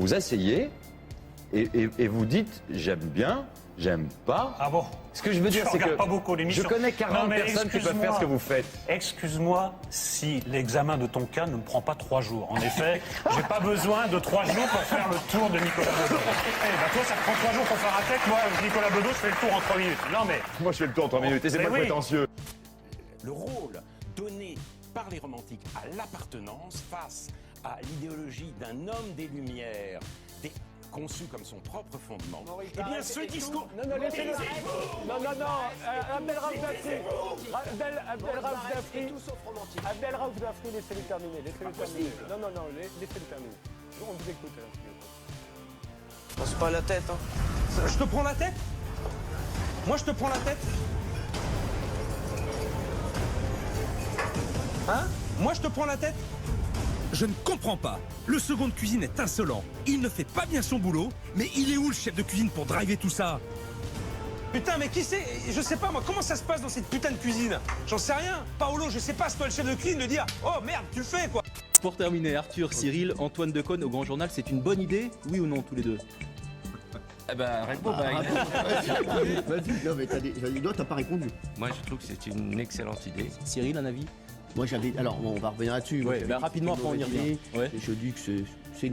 Vous asseyez et vous dites j'aime bien, j'aime pas. Ah bon? Ce que je veux dire, c'est que pas beaucoup l'émission. je connais 40 personnes qui peuvent faire ce que vous faites. Excuse-moi si l'examen de ton cas ne me prend pas 3 jours. En effet, j'ai pas besoin de 3 jours pour faire le tour de Nicolas Bedos. Eh ben toi, ça te prend 3 jours pour faire un texte. Moi, Nicolas Bedos, je fais le tour en 3 minutes. Non mais... Moi, je fais le tour en 3 minutes et c'est Mais pas oui. prétentieux. Le rôle donné par les romantiques à l'appartenance face à l'idéologie d'un homme des Lumières, conçu comme son propre fondement. Eh bien, ce discours... Non, laissez-le. Non, Abdel Raouf Dafri. Abdel Raouf Dafri, laissez-le terminer. Non, laissez-le terminer. On vous écoute. Pense pas à la tête, hein. Je te prends la tête? Moi, je te prends la tête? Hein? Moi, je te prends la tête? Je ne comprends pas. Le second de cuisine est insolent. Il ne fait pas bien son boulot, mais il est où le chef de cuisine pour driver tout ça? Putain, mais qui c'est? Je sais pas, moi, comment ça se passe dans cette putain de cuisine? J'en sais rien. Paolo, je sais pas, c'est toi le chef de cuisine de dire « Oh, merde, tu fais, quoi !» Pour terminer, Arthur, Cyril, Antoine Decaune au Grand Journal, c'est une bonne idée? Oui ou non, tous les deux? Eh ben, réponds, Vas-y, non mais t'as pas répondu. Moi, je trouve que c'est une excellente idée. Cyril, un avis? Moi j'avais. Alors on va revenir là-dessus. Ouais, rapidement après on y revient. Ouais. Je dis que c'est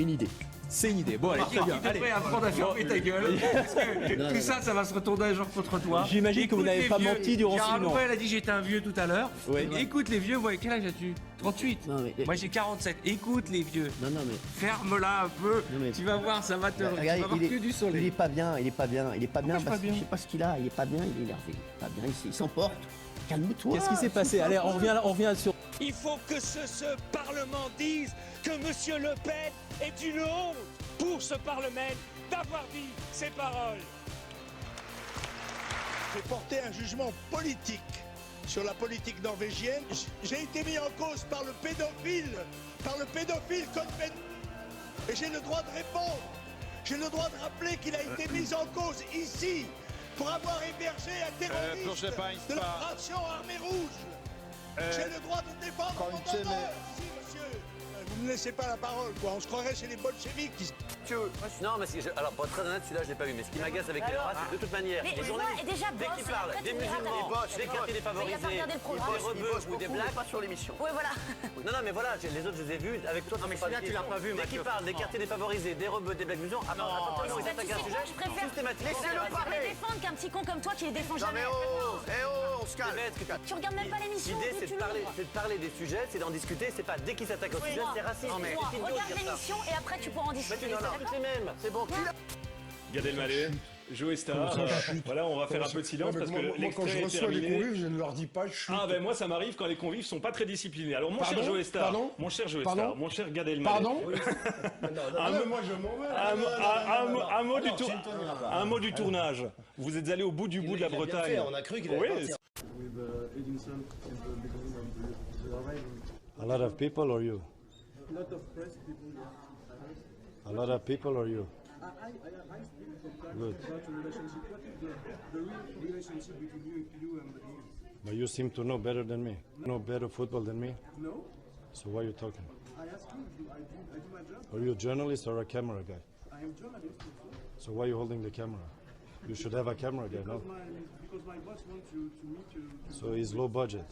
une idée. C'est une idée. Bon, allez, très bien. Allez, apprendre à fermer ta gueule. Parce que tout ça, ça va se retourner un jour contre toi. J'imagine que vous n'avez pas menti durant 6 mois. Elle a dit j'étais un vieux tout à l'heure. Ouais. Écoute les vieux, moi, quel âge as-tu? 38. Non, mais... Moi j'ai 47. Écoute les vieux. Non, mais. Ferme-la un peu. Non, mais... Tu vas voir, ça va te. Regarde, tu vas voir que du soleil. Il est pas bien. Parce que bien je sais pas ce qu'il a. Il est pas bien, il est énervé. Pas bien, il s'emporte. Calme-toi. Qu'est-ce qui s'est passé? Allez, on revient sur... Il faut que ce Parlement dise que M. Le Pen est une honte pour ce Parlement d'avoir dit ces paroles. J'ai porté un jugement politique sur la politique norvégienne. J'ai été mis en cause par le pédophile Cohn-Bendit. Et j'ai le droit de répondre. J'ai le droit de rappeler qu'il a été mis en cause ici pour avoir hébergé un terroriste de la fraction armée rouge. J'ai le droit de défendre mon honneur. Si, monsieur. Vous ne me laissez pas la parole, quoi. On se croirait chez les bolcheviks qui... Non, mais alors pour être très honnête, celui-là je l'ai pas vu, mais ce qui m'agace avec les races, c'est que de toute manière, les journalistes, dès qu'ils parlent des musulmans, des quartiers défavorisés, des rebeux ou des blacks, pas sur l'émission. Oui, voilà. Non, mais voilà, les autres je les ai vus, avec toi, non, mais celui-là tu l'as pas vu, dès qu'ils parlent des quartiers défavorisés, des rebeux, des blacks musulmans, ils attaquent un sujet Je préfère les défendre qu'un petit con comme toi qui les défend jamais. on se calme. Tu regardes même pas l'émission. L'idée c'est de parler des sujets, c'est d'en discuter, c'est pas dès qu'ils s'attaquent au sujet, c'est raciste. Regarde l'émission et après tu pourras en discuter. Toutes les mêmes, c'est bon. Gad Elmaleh, Joe Star. Voilà, on va faire un peu de silence parce que l'extrait est terminé. Les convives, je ne leur dis pas, je suis... Ah ben moi ça m'arrive quand les convives sont pas très disciplinés. Alors mon cher Joe Star, mon cher Joe Star, mon cher Gad Elmaleh. Pardon? Moi je m'en vais. Un mot du tournage. Vous êtes allé au bout de la Bretagne. On a cru qu'il Oui. A lot of people or you? A lot of people or you? Good. But you seem to know better than me. Know better football than me? No. So why are you talking? I asked you, I do my job. Are you a journalist or a camera guy? I am a journalist. So why are you holding the camera? You should have a camera guy, no? Because my boss wants to meet you. So he's low budget.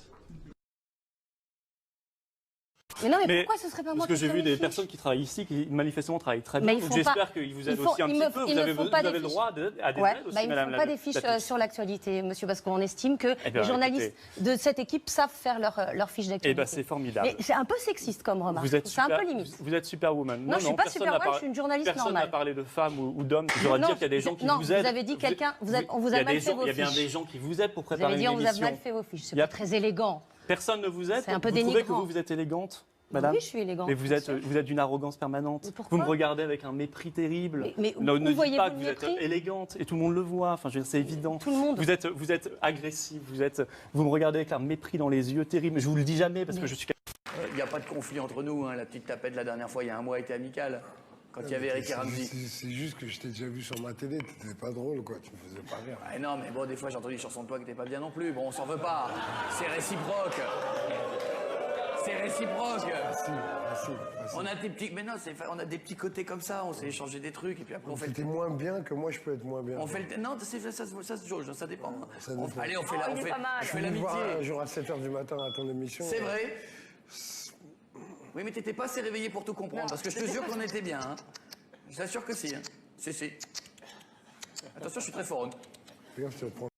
Mais non, mais pourquoi ce serait pas moi? Parce que j'ai vu des personnes qui travaillent ici qui manifestement travaillent très bien. J'espère qu'ils vous aident aussi un petit peu. Vous avez le droit à des aides aussi, Ils ne font pas des fiches sur l'actualité, monsieur, parce qu'on estime que les journalistes de cette équipe savent faire leur fiche d'actualité. Eh bien, c'est formidable. Mais c'est un peu sexiste comme remarque. C'est un peu limite. Vous êtes superwoman. Non, je ne suis pas superwoman, je suis une journaliste normale. Personne n'a parlé de femmes ou d'hommes. Je dois dire qu'il y a des gens qui vous aident. Non, vous avez dit quelqu'un, on vous a mal fait vos fiches. Il y a bien des gens qui vous aident pour préparer une émission. Vous avez dit on vous a mal fait vos fiches. C'est pas très élégant. Personne ne vous aide. C'est un peu dénigrant. Vous trouvez que vous êtes élégante? Madame. Oui, je suis élégante. Mais vous êtes d'une arrogance permanente. Vous me regardez avec un mépris terrible. Mais ne dites pas que vous êtes élégante et tout le monde le voit. Enfin, c'est évident. Tout le monde. Vous êtes agressif. Vous me regardez avec un mépris dans les yeux terrible. Je vous le dis jamais parce que je suis. Il n'y a pas de conflit entre nous. La petite tapette la dernière fois, il y a un mois, était amicale. Quand il y avait Eric et Ramsey. C'est juste que je t'ai déjà vu sur ma télé, t'étais pas drôle, quoi. Tu me faisais pas rire. Ah non, mais bon, des fois, j'ai entendu des chansons de toi qui n'étaient pas bien non plus. Bon, on s'en veut pas. C'est réciproque. C'est réciproque. Merci. On a des petits, mais non, on a des petits côtés comme ça. On s'est échangé des trucs et puis après on fait. T'es moins bien que moi, je peux être moins bien. On fait le, non, ça se jauge, ça dépend. Allez, on fait je fais l'amitié. Un jour à 7h du matin à ton émission. C'est vrai. Oui, mais t'étais pas assez réveillé pour tout comprendre, parce que je te jure qu'on était bien. Hein. Je t'assure que si. Hein. Si. Attention, je suis très fort. Regarde, je te le prends.